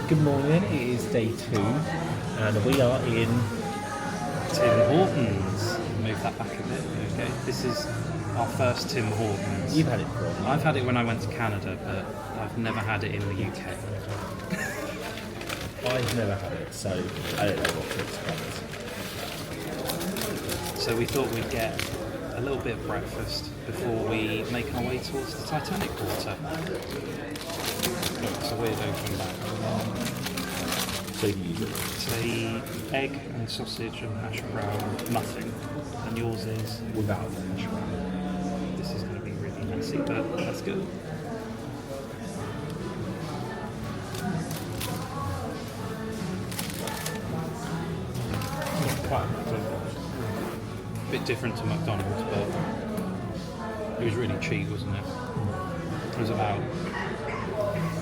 Good morning, it is day 2 and we are in Tim Hortons. Move that back a bit. Okay, this is our first Tim Hortons. You've had it before? I've had it when I went to Canada, but I've never had it in the UK. I've never had it, so I don't know what to expect. So we thought we'd get a little bit of breakfast before we make our way towards the Titanic Quarter. It's a weird open back. So you It's a egg and sausage and hash brown muffin, and yours is without the hash brown. This is going to be really messy, but that's good. A bit different to McDonald's, but it was really cheap, wasn't it? It was about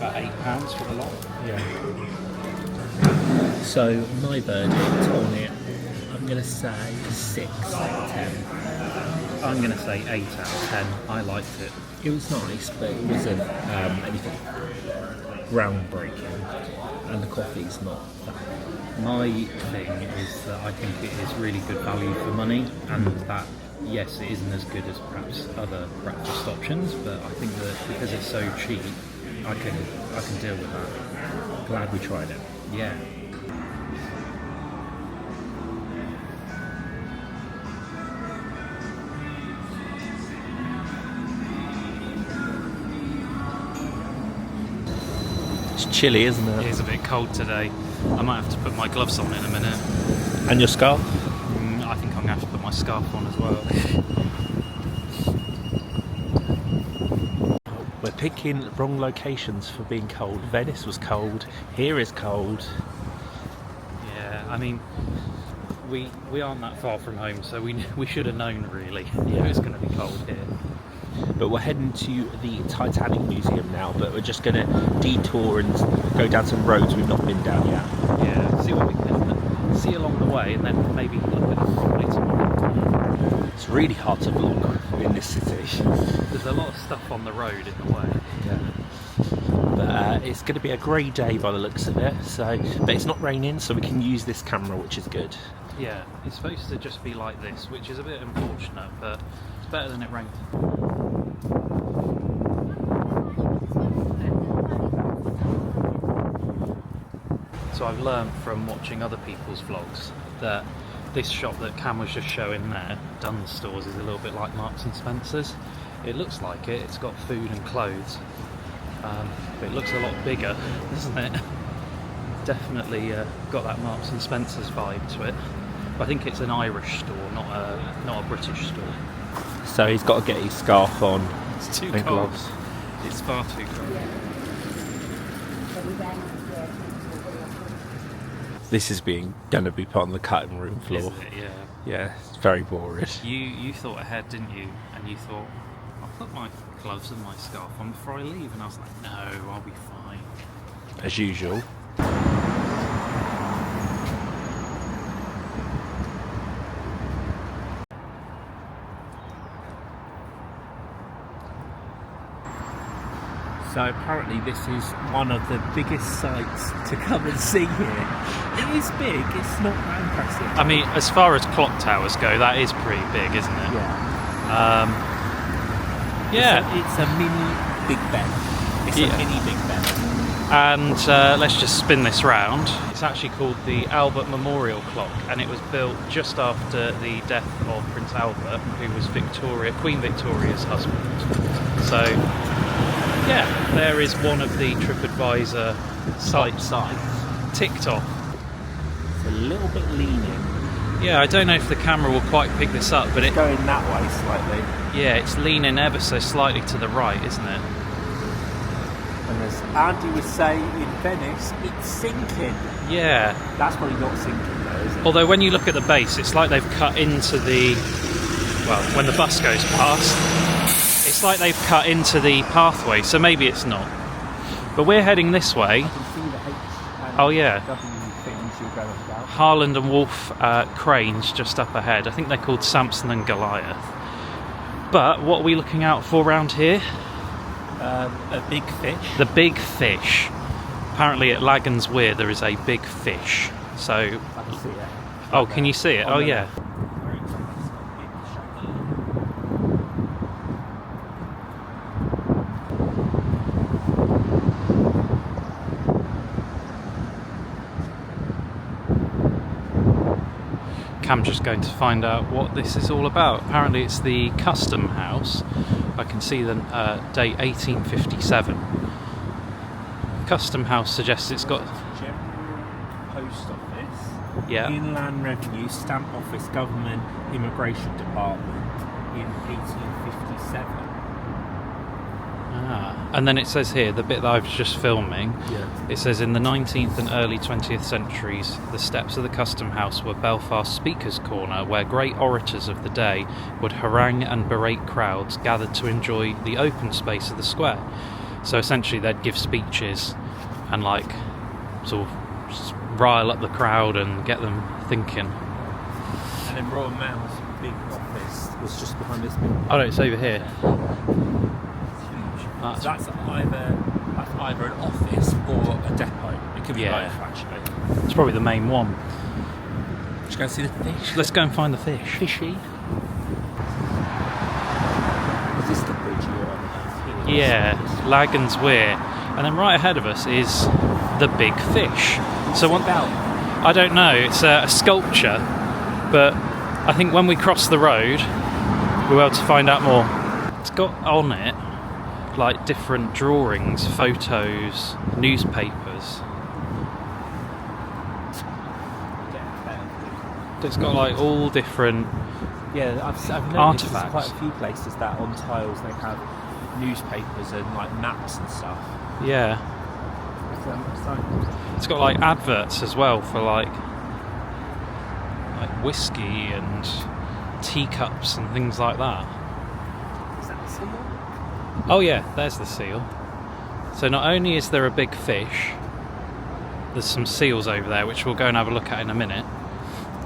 £8 for the lot. Yeah. So my verdict on it, I'm going to say 6 out of 10. I'm going to say 8 out of 10. I liked it. It was nice, but it wasn't anything groundbreaking, and the coffee's not that. My thing is that I think it is really good value for money, and that, yes, it isn't as good as perhaps other breakfast options, but I think that because it's so cheap, I can deal with that. Glad we tried it. Yeah. It's chilly, isn't it? It is a bit cold today. I might have to put my gloves on in a minute. And your scarf? I think I'm going to have to put my scarf on as well. We're picking wrong locations for being cold. Venice was cold, here is cold. Yeah, I mean, we aren't that far from home, so we should have known really. Yeah. It was going to be cold here. But we're heading to the Titanic Museum now, but we're just going to detour and go down some roads we've not been down yet. Yeah, see what we can see along the way, and then maybe look at it properly tomorrow. It's really hard to vlog in this city. There's a lot of stuff on the road in the way. Yeah. But it's going to be a grey day by the looks of it, but it's not raining, so we can use this camera, which is good. Yeah, it's supposed to just be like this, which is a bit unfortunate, but it's better than it rained. So I've learned from watching other people's vlogs that this shop that Cam was just showing there, Dunnes Stores, is a little bit like Marks and Spencer's. It looks like it, it's got food and clothes, but it looks a lot bigger, doesn't it? Definitely got that Marks and Spencer's vibe to it. But I think it's an Irish store, not a British store. So he's got to get his scarf on. It's too and cold. gloves. It's far too cold. This is going to be put on the cutting room floor. Isn't it? Yeah. Yeah, it's very boring. You thought ahead, didn't you? And you thought, I'll put my gloves and my scarf on before I leave. And I was like, no, I'll be fine. As usual. So apparently this is one of the biggest sites to come and see here. It is big, it's not that impressive. I mean, as far as clock towers go, that is pretty big, isn't it? Yeah. Yeah. It's a mini Big Ben. It's a mini Big Ben. And let's just spin this round. It's actually called the Albert Memorial Clock, and it was built just after the death of Prince Albert, who was Queen Victoria's husband. So, yeah, there is one of the TripAdvisor sites ticked off. It's a little bit leaning. Yeah, I don't know if the camera will quite pick this up, but it's going that way slightly. Yeah, it's leaning ever so slightly to the right, isn't it? And as Andy would say in Venice, it's sinking. Yeah. That's probably not sinking though, is it? Although when you look at the base, it's like they've cut into the, well, when the bus goes past, it's like they've cut into the pathway, so maybe it's not. But we're heading this way. I can see the H and Oh yeah. W things you're going about. Harland and Wolff cranes just up ahead. I think they're called Samson and Goliath. But what are we looking out for around here? A big fish. The big fish. Apparently at Lagan's Weir there is a big fish. So, I can see it. oh, can you see it? Oh yeah. Cam's just going to find out what this is all about. Apparently it's the Custom House. I can see the date 1857. Custom House suggests it's got... General Post Office, Yeah. Inland Revenue, Stamp Office, Government, Immigration Department in 1857. Ah. And then it says here, the bit that I was just filming, Yeah. it says in the 19th and early 20th centuries, the steps of the Custom House were Belfast Speaker's Corner, where great orators of the day would harangue and berate crowds gathered to enjoy the open space of the square. So essentially they'd give speeches and like sort of rile up the crowd and get them thinking. And then Royal Mail's big office was just behind this big. Oh no, it's over here. So that's either an office or a depot. It could be both, actually. It's probably the main one. Should we go see the fish? Let's go and find the fish. Fishy. Is this the bridge you're on? Yeah, Lagan's Weir. And then right ahead of us is the big fish. So what? I don't know. It's a sculpture, but I think when we cross the road, we'll be able to find out more. It's got on it like different drawings, photos, newspapers. It's got like all different I've noticed artifacts. there's quite a few places that on tiles they have newspapers and like maps and stuff. Yeah. It's got like adverts as well for like whiskey and teacups and things like that. Is that the seal? Oh yeah, there's the seal. So not only is there a big fish, there's some seals over there which we'll go and have a look at in a minute.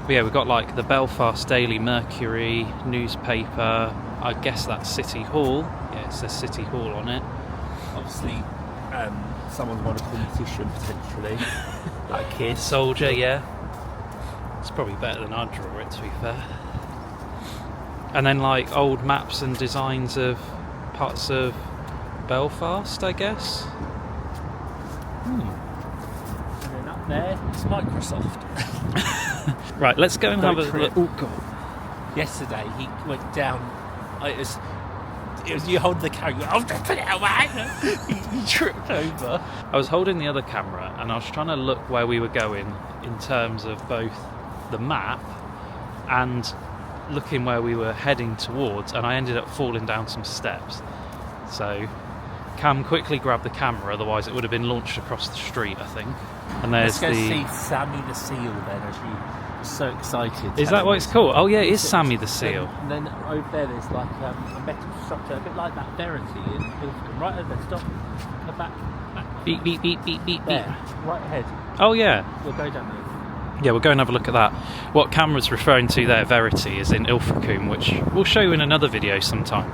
But yeah, we've got like the Belfast Daily Mercury newspaper. I guess that's City Hall. Yeah, it says City Hall on it. Obviously, someone won a competition potentially. Like a kid. Soldier, yeah. It's probably better than I'd draw it, to be fair. And then like old maps and designs of parts of Belfast, I guess. And then up there, it's Microsoft. Right, let's go and have a look. Oh god! Yesterday he went down. It was you hold the camera. You went, oh, just put it away. he tripped over. I was holding the other camera and I was trying to look where we were going in terms of both the map and looking where we were heading towards, and I ended up falling down some steps. So Cam quickly grabbed the camera, otherwise it would have been launched across the street, I think. And there's Let's go see Sammy the Seal then, as you were so excited. Is that what it's called? Oh yeah, it is Sammy the Seal. And then over there there's like a metal structure, a bit like that Verity in Ilfracombe. Right over there, stop. Go back. Beep, beep, beep, beep, beep, beep. There, right ahead. Oh yeah. We'll go down there. Yeah, we'll go and have a look at that. What Cam was referring to there, Verity, is in Ilfracombe, which we'll show you in another video sometime.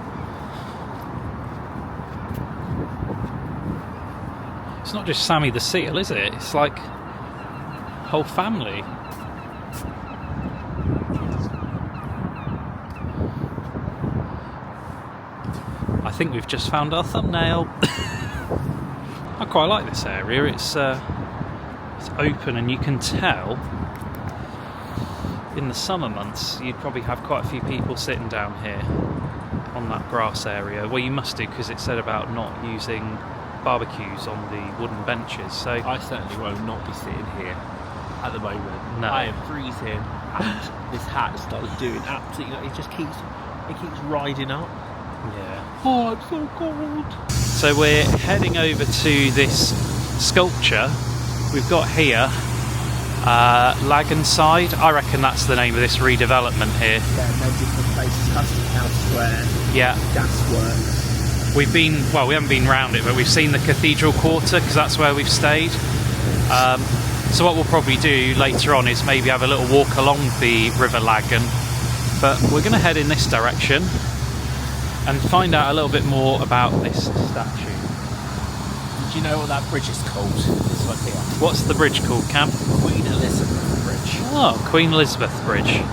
It's not just Sammy the Seal, is it? It's like whole family. I think we've just found our thumbnail. I quite like this area. It's open and you can tell in the summer months you'd probably have quite a few people sitting down here on that grass area. Well, you must do, because it said about not using barbecues on the wooden benches. So I certainly will not be sitting here at the moment. No. I am freezing, and this hat started doing absolutely. It keeps riding up. yeah. Oh, I'm so cold. So we're heading over to this sculpture we've got here, Lagan Side. I reckon that's the name of this redevelopment here. Yeah, and then different places, Custom House Square, Yeah. Gasworks. We've been, well, we haven't been round it, but we've seen the Cathedral Quarter because that's where we've stayed. So what we'll probably do later on is maybe have a little walk along the River Lagan, but we're going to head in this direction and find out a little bit more about this statue. Do you know what that bridge is called? one here. What's the bridge called, Cam? Queen Elizabeth Bridge. Oh, Queen Elizabeth Bridge. Yeah,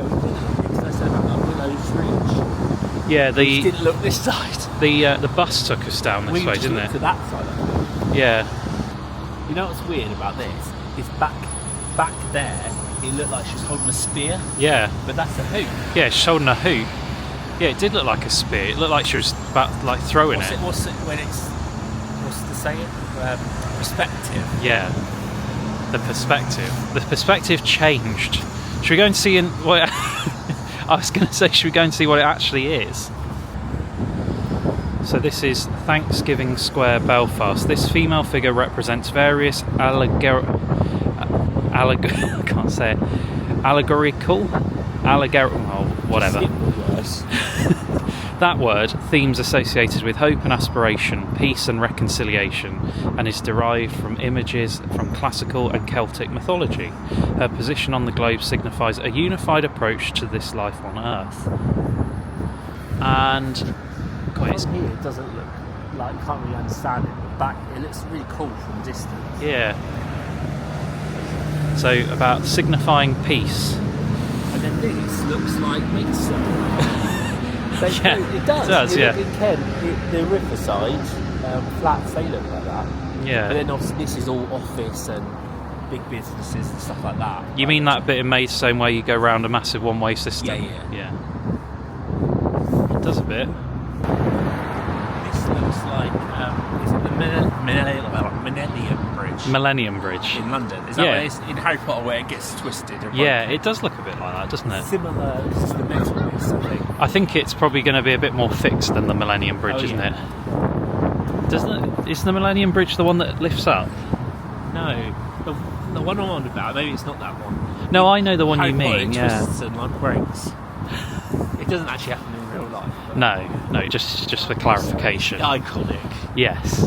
we did look because I said about that Willow's Ridge. Yeah, We didn't look this side. the bus took us down this way, didn't looked it? to that side, I think. Yeah. You know what's weird about this? Is back there, it looked like she was holding a spear, Yeah. but that's a hoop. Yeah, she's holding a hoop. Yeah, it did look like a spear. It looked like she was about like throwing What's it. what's the saying? Perspective. Yeah. The perspective changed. Should we go and see what I was going to say, should we go and see what it actually is? So this is Thanksgiving Square, Belfast. This female figure represents various I can't say it. Allegorical, well, whatever. That word, themes associated with hope and aspiration, peace and reconciliation, and is derived from images from classical and Celtic mythology. Her position on the globe signifies a unified approach to this life on Earth. And From here, it doesn't look like, can't really understand it, but back, it looks really cool from a distance. yeah. So about signifying peace. And then this looks like Mason. Yeah, it does. it does, yeah. In Kent, the riverside flats, they look like that. Yeah. But then obviously this is all office and big businesses and stuff like that. You mean that bit in Maidstone where you go round a massive one-way system? Yeah. It does a bit. This looks like, is it the Millennium Bridge? Millennium Bridge. In London. Is that Yeah. where it's in Harry Potter where it gets twisted? And Yeah, it does look a bit like that, doesn't it? Similar, this is the metal piece, I think. I think it's probably going to be a bit more fixed than the Millennium Bridge, isn't it? Is the Millennium Bridge the one that lifts up? No. The one I'm on about, maybe it's not that one. No, I know the one Harry you Potter mean, yeah. twists and like breaks. It doesn't actually happen in real life. But No, just for clarification. iconic. Yes.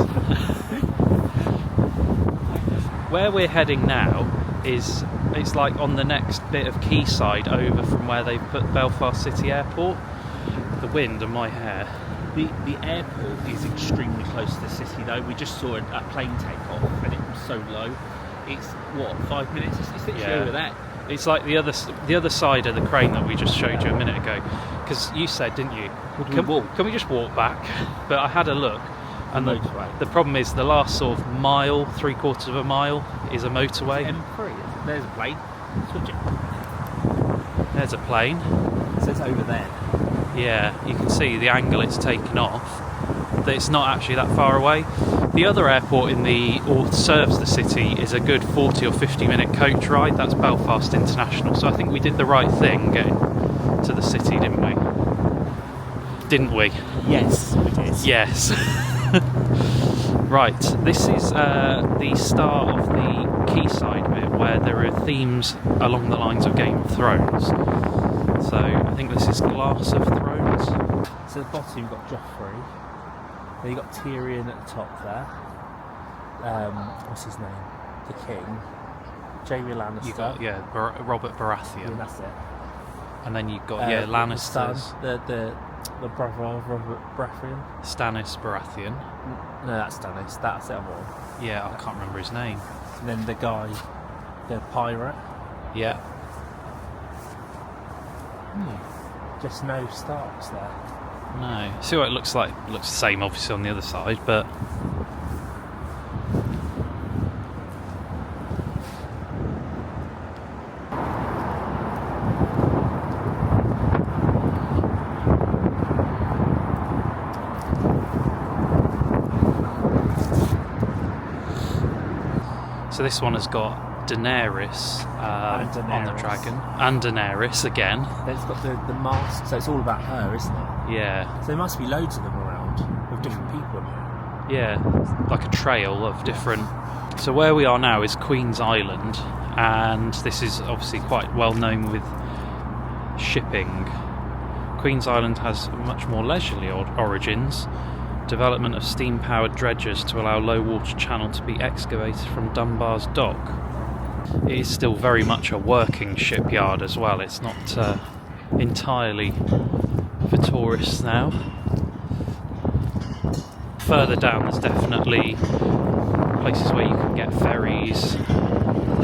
Where we're heading now it's like on the next bit of quayside over from where they put Belfast City Airport. The wind and my hair. The airport is extremely close to the city though. We just saw a plane take off and it was so low. It's what, 5 minutes? It's literally over there. It's like the other side of the crane that we just showed you a minute ago. Because you said, didn't you? Can we just walk back? But I had a look. And the problem is the last sort of mile, 3/4 of a mile is a motorway. M3. There's a plane. Switch it. There's a plane. So it's over there. Yeah, you can see the angle it's taken off. That it's not actually that far away. The other airport serves the city is a good 40 or 50 minute coach ride. That's Belfast International. So I think we did the right thing getting to the city, didn't we? Didn't we? Yes, we did. Yes. Right, this is the start of the quayside bit where there are themes along the lines of Game of Thrones. So I think this is Glass of Thrones. So at the bottom you've got Joffrey. Then you've got Tyrion at the top there. What's his name? The King. Jaime Lannister. You got Robert Baratheon. Yeah, that's it. And then you've got Lannisters. The brother of Robert Baratheon. Stannis Baratheon. No, that's Stannis. That's the other one. Yeah, I can't remember his name. And then the guy, the pirate. Yeah. Just no Starks there. No. See what it looks like. It looks the same, obviously, on the other side, but. So this one has got Daenerys, on the dragon, and Daenerys again. Then it's got the mask, so it's all about her, isn't it? Yeah. So there must be loads of them around with different people in there. Yeah, like a trail of different. So where we are now is Queen's Island, and this is obviously quite well known with shipping. Queen's Island has much more leisurely origins. Development of steam-powered dredgers to allow low-water channel to be excavated from Dunbar's dock. It is still very much a working shipyard as well. It's not entirely for tourists now. further down there's definitely places where you can get ferries,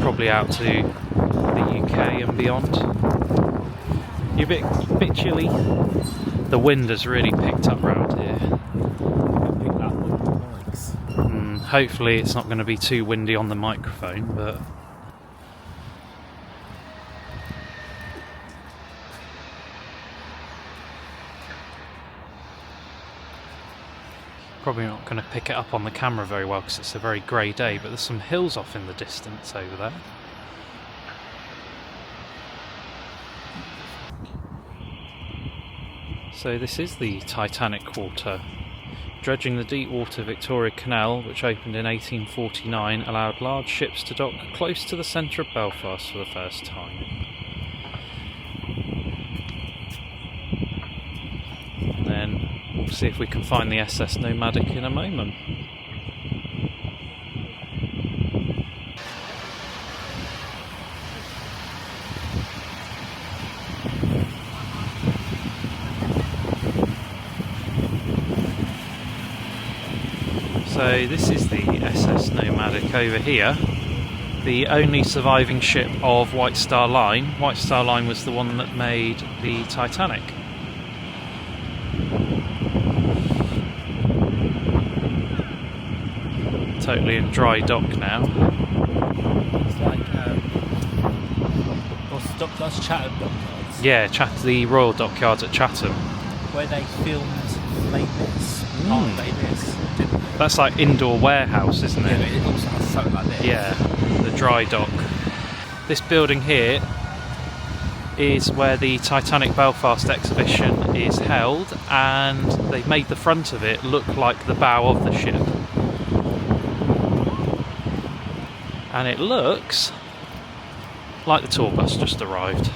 probably out to the UK and beyond. You're a bit chilly. The wind has really picked up round here. Pick that up on the mics. Hopefully it's not going to be too windy on the microphone, but probably not going to pick it up on the camera very well because it's a very grey day, but there's some hills off in the distance over there. So this is the Titanic Quarter. Dredging the deep water Victoria Canal, which opened in 1849, allowed large ships to dock close to the centre of Belfast for the first time. And then we'll see if we can find the SS Nomadic in a moment. So this is the SS Nomadic over here, the only surviving ship of White Star Line. White Star Line was the one that made the Titanic. Totally in dry dock now. It's like, what's the dockyards? Chatham dockyards? Yeah, the Royal Dockyards at Chatham. Where they filmed Les Mis. Oh, Les Mis. That's like indoor warehouse, isn't it? Yeah, it also has something like this. Yeah, the dry dock. This building here is where the Titanic Belfast exhibition is held, and they've made the front of it look like the bow of the ship. And it looks like the tour bus just arrived.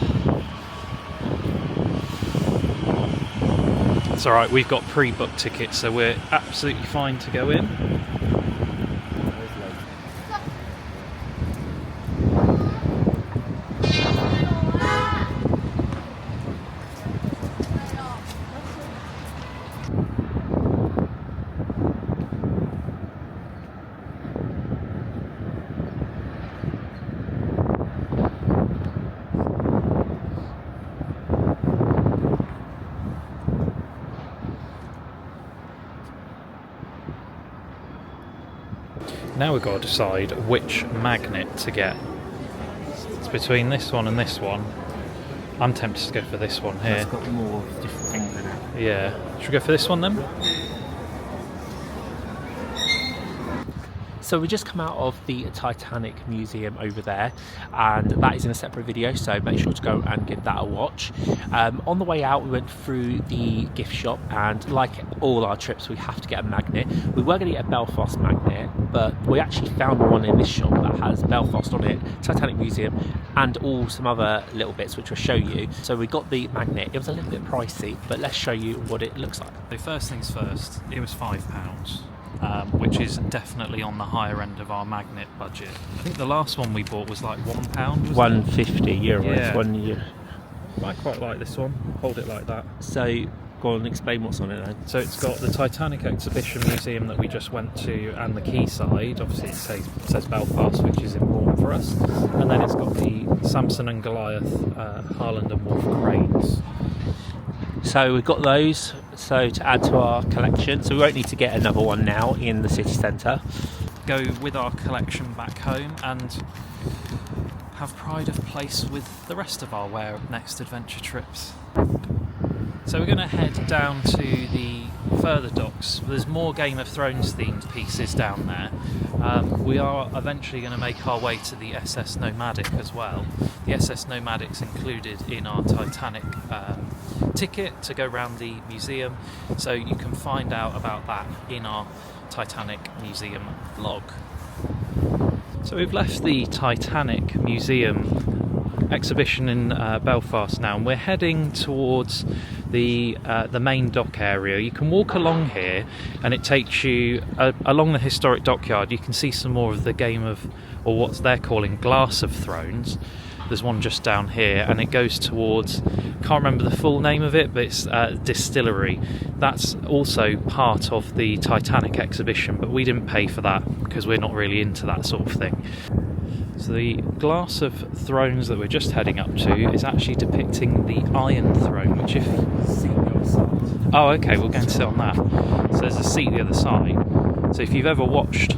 It's alright, we've got pre-booked tickets, so we're absolutely fine to go in. Now we've got to decide which magnet to get. It's between this one and this one. I'm tempted to go for this one here. It's got more different things in it. Yeah. Should we go for this one then? So we just come out of the Titanic Museum over there, and that is in a separate video, so make sure to go and give that a watch. On the way out we went through the gift shop, and like all our trips we have to get a magnet. We were going to get a Belfast magnet, but we actually found one in this shop that has Belfast on it, Titanic Museum, and all some other little bits which I'll show you. So we got the magnet. It was a little bit pricey, but let's show you what it looks like. So first things first, it was £5. Which is definitely on the higher end of our magnet budget. I think the last one we bought was like £1. 150 euros. Yeah. 1 euro. I quite like this one. Hold it like that. So go on and explain what's on it then. So it's got the Titanic Exhibition Museum that we just went to, and the quayside. Obviously it says Belfast, which is important for us. And then it's got the Samson and Goliath, Harland and Wolff cranes. So we've got those, so to add to our collection. So we won't need to get another one now in the city centre. Go with our collection back home and have pride of place with the rest of our next adventure trips. So we're going to head down to the further docks. There's more Game of Thrones themed pieces down there. We are eventually going to make our way to the SS Nomadic as well. The SS Nomadic's included in our Titanic ticket to go around the museum, so you can find out about that in our Titanic Museum vlog. So we've left the Titanic Museum exhibition in Belfast now, and we're heading towards the main dock area. You can walk along here and it takes you along the historic dockyard. You can see some more of the game of, or what they're calling Glass of Thrones. There's one just down here, and it goes towards, can't remember the full name of it, but it's distillery. That's also part of the Titanic exhibition, but we didn't pay for that because we're not really into that sort of thing. So the glass of thrones that we're just heading up to is actually depicting the Iron Throne, which if... Oh, okay, we'll go and sit on that. So there's a seat the other side. So if you've ever watched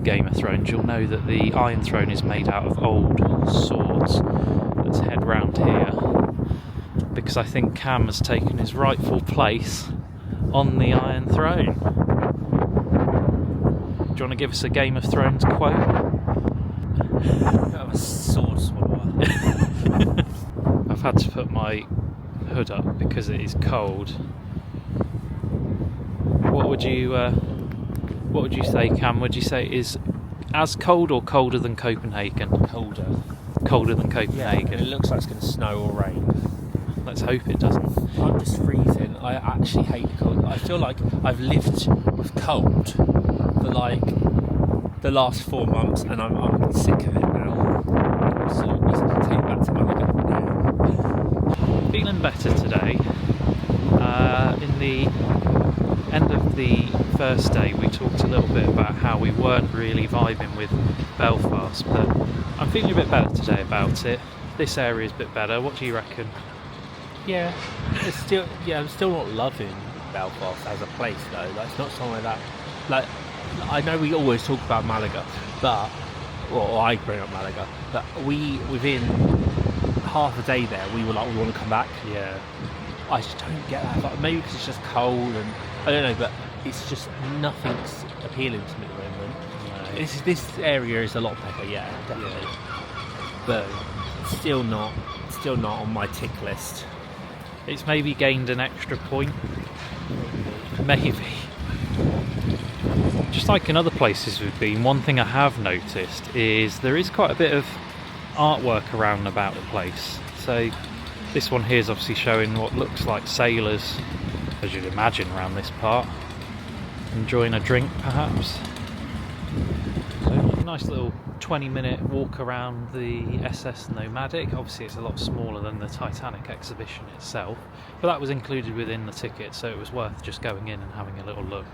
Game of Thrones, you'll know that the Iron Throne is made out of old swords. Let's head round here, because I think Cam has taken his rightful place on the Iron Throne. Do you want to give us a Game of Thrones quote? I'm a sword swallower. I've had to put my hood up because it is cold. What would you say, Cam? Would you say it is as cold or colder than Copenhagen? Colder. Colder than Copenhagen. Yeah, it looks like it's going to snow or rain. Let's hope it doesn't. I'm just freezing. I actually hate the cold. I feel like I've lived with cold for like the last 4 months, and I'm sick of it now. Absolutely. So take it back to Malaga. Feeling better today. In the end of the first day, we talked a little bit about how we weren't really vibing with Belfast, but I'm feeling a bit better today about it. This area is a bit better. What do you reckon? Yeah, I'm still not loving Belfast as a place though. That's not somewhere that, like, I know we always talk about Malaga, but, well, I grew up Malaga, but within half a day there, we were like, we want to come back. Yeah. I just don't get that. But maybe because it's just cold and I don't know, but it's just nothing's appealing to me at the moment. No. This area is a lot better, yeah, definitely. Yeah. But still not on my tick list. It's maybe gained an extra point. Maybe. Just like in other places we've been, one thing I have noticed is there is quite a bit of artwork around about the place. So this one here is obviously showing what looks like sailors, as you'd imagine, around this part, enjoying a drink perhaps. So a nice little 20-minute walk around the SS Nomadic. Obviously it's a lot smaller than the Titanic exhibition itself, but that was included within the ticket, so it was worth just going in and having a little look.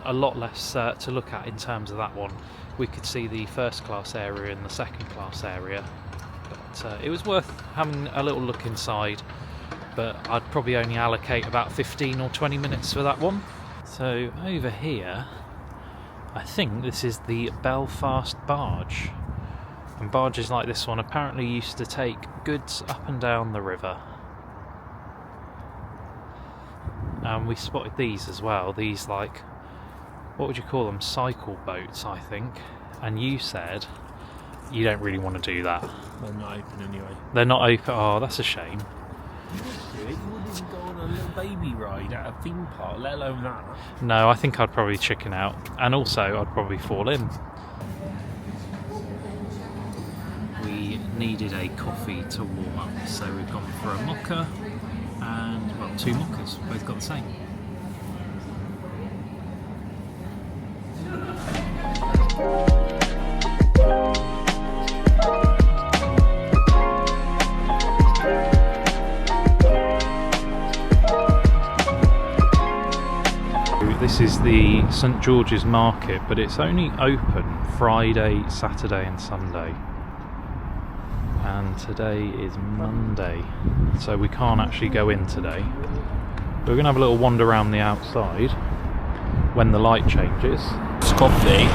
A lot less to look at in terms of that one. We could see the first class area and the second class area, but it was worth having a little look inside, but I'd probably only allocate about 15 or 20 minutes for that one. So over here, I think this is the Belfast barge, and barges like this one apparently used to take goods up and down the river. And we spotted these as well, these, like, what would you call them, cycle boats I think, and you said you don't really want to do that. They're not open anyway. They're not open. Oh, that's a shame. You wouldn't even go on a little baby ride at a theme park, let alone that. No, I think I'd probably chicken out, and also I'd probably fall in. We needed a coffee to warm up, so we've gone for a mocha and, well, 2 mochas, both got the same. This is the St George's Market, but it's only open Friday, Saturday and Sunday. And today is Monday, so we can't actually go in today. We're going to have a little wander around the outside when the light changes. It's coffee.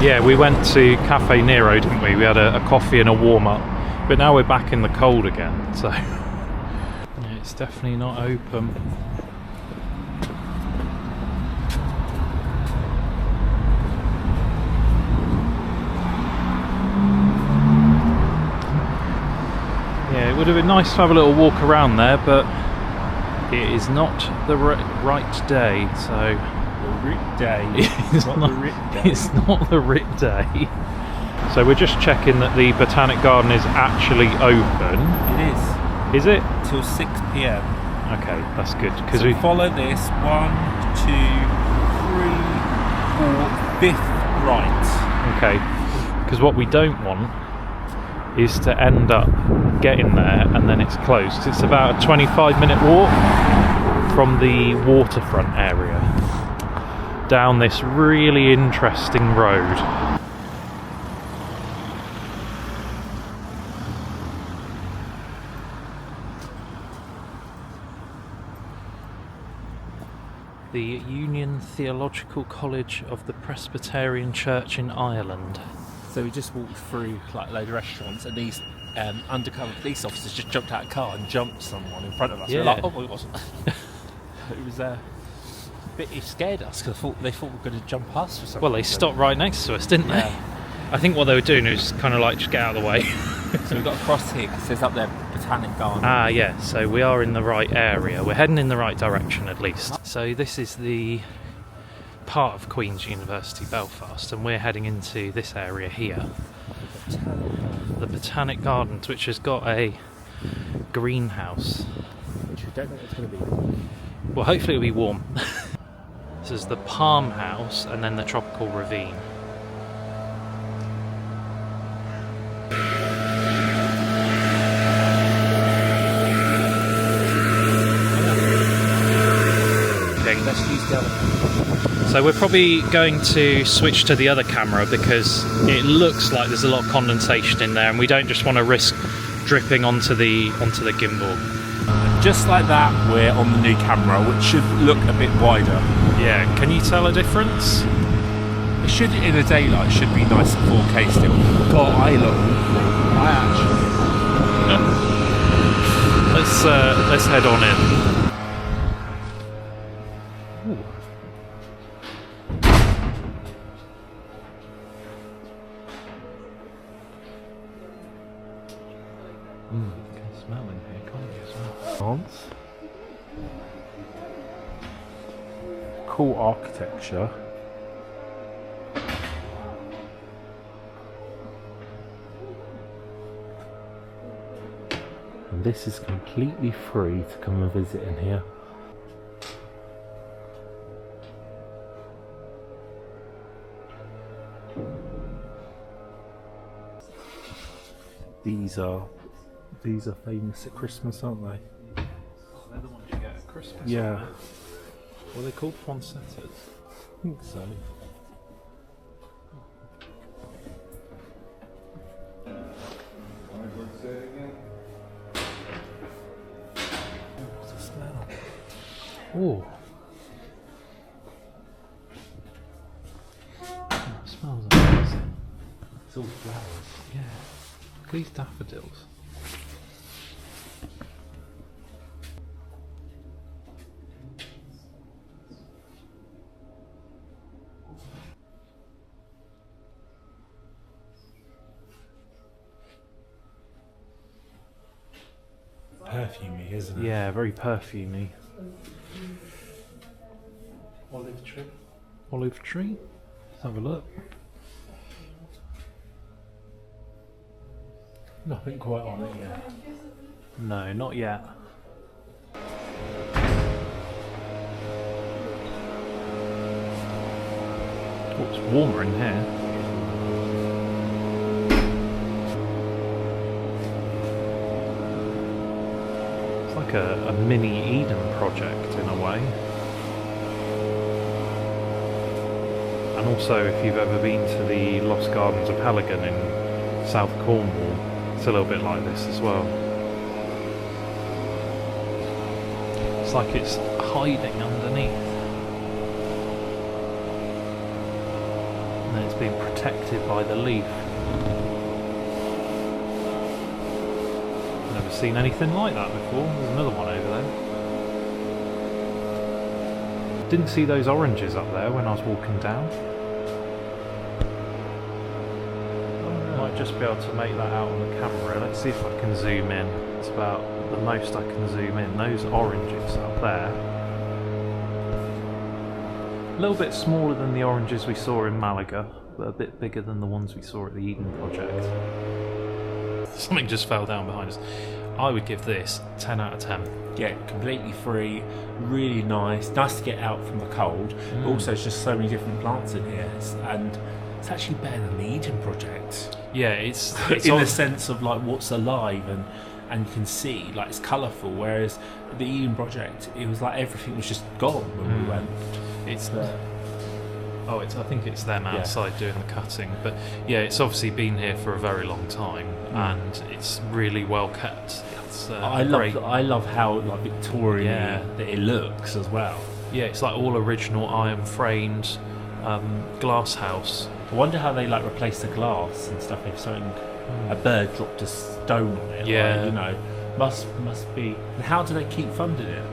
Yeah, we went to Cafe Nero, didn't we? We had a coffee and a warm-up, but now we're back in the cold again, so yeah, it's definitely not open. Yeah, it would have been nice to have a little walk around there, but it is not the right day, so... It's not the RIT day. So we're just checking that the Botanic Garden is actually open. It is. Is it? Till 6 p.m. Okay, that's good. Because so we follow this 1, 2, 3, 4, 5th right. Okay, because what we don't want is to end up getting there and then it's closed. It's about a 25-minute walk from the waterfront area down this really interesting road. The Union Theological College of the Presbyterian Church in Ireland. So we just walked through like a load of restaurants, and these undercover police officers just jumped out of a car and jumped someone in front of us. Yeah. We're like, oh my god! It was it scared us because they thought we were going to jump us or something. Well, they stopped right next to us, didn't they? Yeah. I think what they were doing was kind of like just get out of the way. So we've got to cross here because there's up there Botanic Gardens. Ah, yeah, so we are in the right area. We're heading in the right direction at least. So this is the part of Queen's University, Belfast, and we're heading into this area here. The Botanic Gardens, which has got a greenhouse. Which we don't know what it's going to be. Well, hopefully it'll be warm. This is the Palm House and then the Tropical Ravine. Let's use the other camera. So we're probably going to switch to the other camera because it looks like there's a lot of condensation in there and we don't just want to risk dripping onto the gimbal. Just like that, we're on the new camera, which should look a bit wider. Yeah, can you tell a difference? It should, in the daylight, should be nice at 4K still. God, I look awful. I actually... Let's head on in. Smell in here, can't you, as well? Cool architecture. And this is completely free to come and visit in here. These are famous at Christmas, aren't they? They're the ones you get at Christmas. Yeah. What are they called? Poinsettias? I think so. What's the smell? Oh. It smells amazing. It's all flowers. Yeah. Look at these daffodils. Perfumey, isn't it? Yeah, very perfumey. Olive tree. Olive tree. Let's have a look. Nothing quite on it yet. No, not yet. Oh, it's warmer in here. It's like a mini Eden project in a way. And also, if you've ever been to the Lost Gardens of Lagan in South Cornwall, it's a little bit like this as well. It's like it's hiding underneath. And then it's being protected by the leaf. Never seen anything like that before. There's another one over there. Didn't see those oranges up there when I was walking down. Might just be able to make that out on the camera. Let's see if I can zoom in. It's about the most I can zoom in. Those oranges up there. A little bit smaller than the oranges we saw in Malaga, but a bit bigger than the ones we saw at the Eden Project. Something just fell down behind us. I would give this 10 out of 10. Yeah, completely free, really nice to get out from the cold. But also, it's just so many different plants in here, and It's actually better than the Eden Project. Yeah, it's In the sense of like what's alive and you can see, like it's colourful, whereas the Eden Project, it was like everything was just gone when we went. I think it's them outside doing the cutting, but yeah, it's obviously been here for a very long time, and it's really well kept. It's I love how like Victorian that it looks as well. Yeah, it's like all original iron framed glass house. I wonder how they like replace the glass and stuff if something a bird dropped a stone on it. Yeah, like, you know, must be. And how do they keep funding it?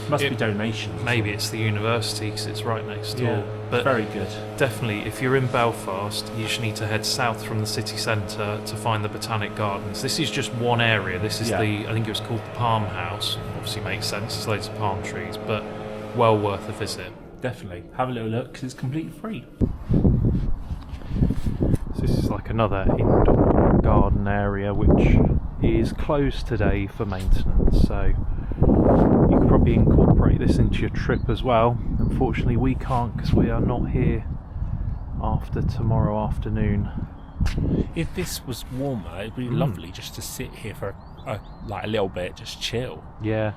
Must be donations. Maybe it's the university because it's right next door. Yeah, but very good. Definitely, if you're in Belfast, you just need to head south from the city centre to find the Botanic Gardens. This is just one area. This is I think it was called the Palm House. Obviously makes sense, there's loads of palm trees, but well worth a visit. Definitely. Have a little look because it's completely free. So this is like another indoor garden area which is closed today for maintenance, so you could probably incorporate this into your trip as well. Unfortunately we can't because we are not here after tomorrow afternoon. If this was warmer, it'd be lovely just to sit here for a little bit, just chill. Yeah.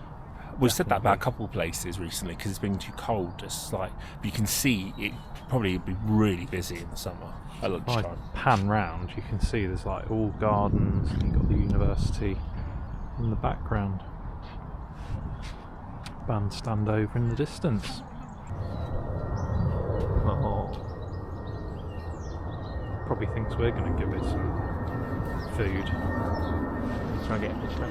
We've said that about a couple of places recently because it's been too cold. It's like, but you can see it probably be really busy in the summer at lunchtime. If I pan round, you can see there's like all gardens, and you've got the university in the background. Bandstand over in the distance. Oh. Probably thinks we're going to give it some food. Try and get a picture.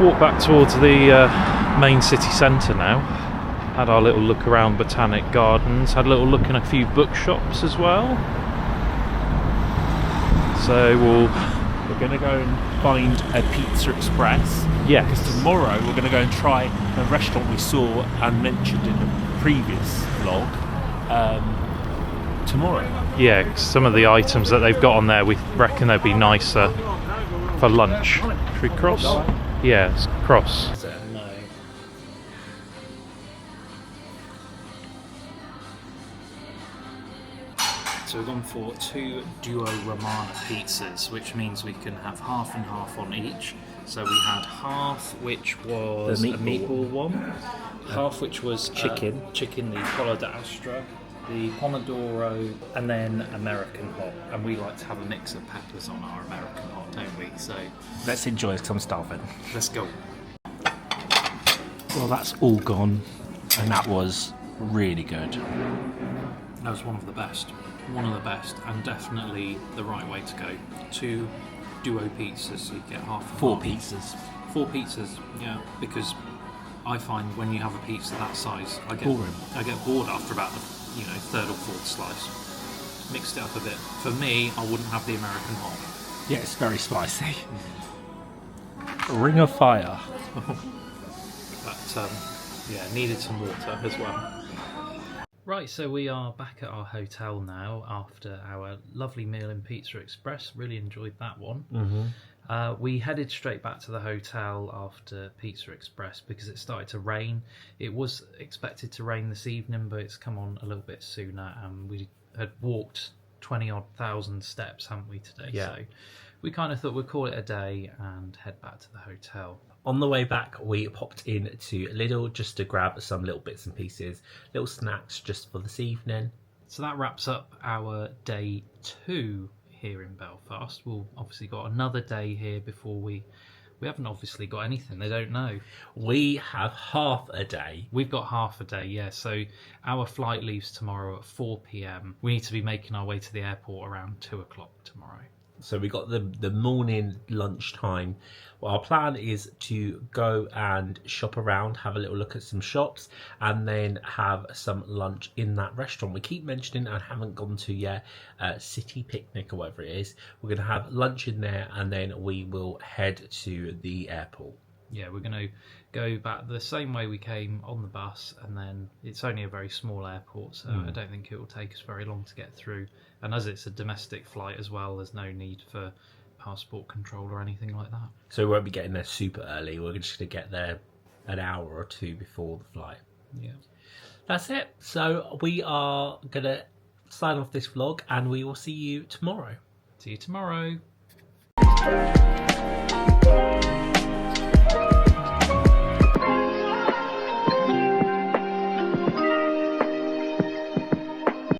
Walk back towards the main city centre now. Had our little look around Botanic Gardens, had a little look in a few bookshops as well. So we're going to go and find a Pizza Express. Yeah. Because tomorrow we're going to go and try a restaurant we saw and mentioned in the previous vlog. Tomorrow. Yeah, 'cause some of the items that they've got on there, we reckon they'd be nicer for lunch. Should we cross? Yeah, let's cross. No. So we've gone for 2 duo Romana pizzas, which means we can have half and half on each. So we had half, which was the a meatball one, half which was chicken, the Colo d'Astra, the Pomodoro, and then American hot. And we like to have a mix of peppers on our American hot, don't we? So let's enjoy it because I'm starving. Let's go. Well, that's all gone, and that was really good. That was one of the best, and definitely the right way to go. 2 duo pizzas, so you get half. 4 pizzas. 4 pizzas, yeah. Because I find when you have a pizza that size, I get bored after about the 3rd or 4th slice. Mixed it up a bit. For me, I wouldn't have the American hot. Yeah, it's very spicy. Ring of fire. But needed some water as well. Right, so we are back at our hotel now after our lovely meal in Pizza Express. Really enjoyed that one. Mm-hmm. We headed straight back to the hotel after Pizza Express because it started to rain. It was expected to rain this evening, but it's come on a little bit sooner, and we had walked 20-odd thousand steps, haven't we, today? Yeah. So we kind of thought we'd call it a day and head back to the hotel. On the way back, we popped in to Lidl just to grab some little bits and pieces, little snacks just for this evening. So that wraps up our day 2 here in Belfast. We've obviously got another day here before we haven't obviously got anything. They don't know. We have half a day. We've got half a day, yeah. So our flight leaves tomorrow at 4 p.m. We need to be making our way to the airport around 2 o'clock tomorrow. So we got the morning lunchtime. Well, our plan is to go and shop around, have a little look at some shops, and then have some lunch in that restaurant we keep mentioning and haven't gone to yet, City Picnic or whatever it is. We're going to have lunch in there, and then we will head to the airport. Yeah, we're going to go back the same way we came on the bus, and then it's only a very small airport, so I don't think it will take us very long to get through. And as it's a domestic flight as well, there's no need for passport control or anything like that. So we won't be getting there super early. We're just going to get there an hour or two before the flight. Yeah. That's it. So we are going to sign off this vlog, and we will see you tomorrow. See you tomorrow.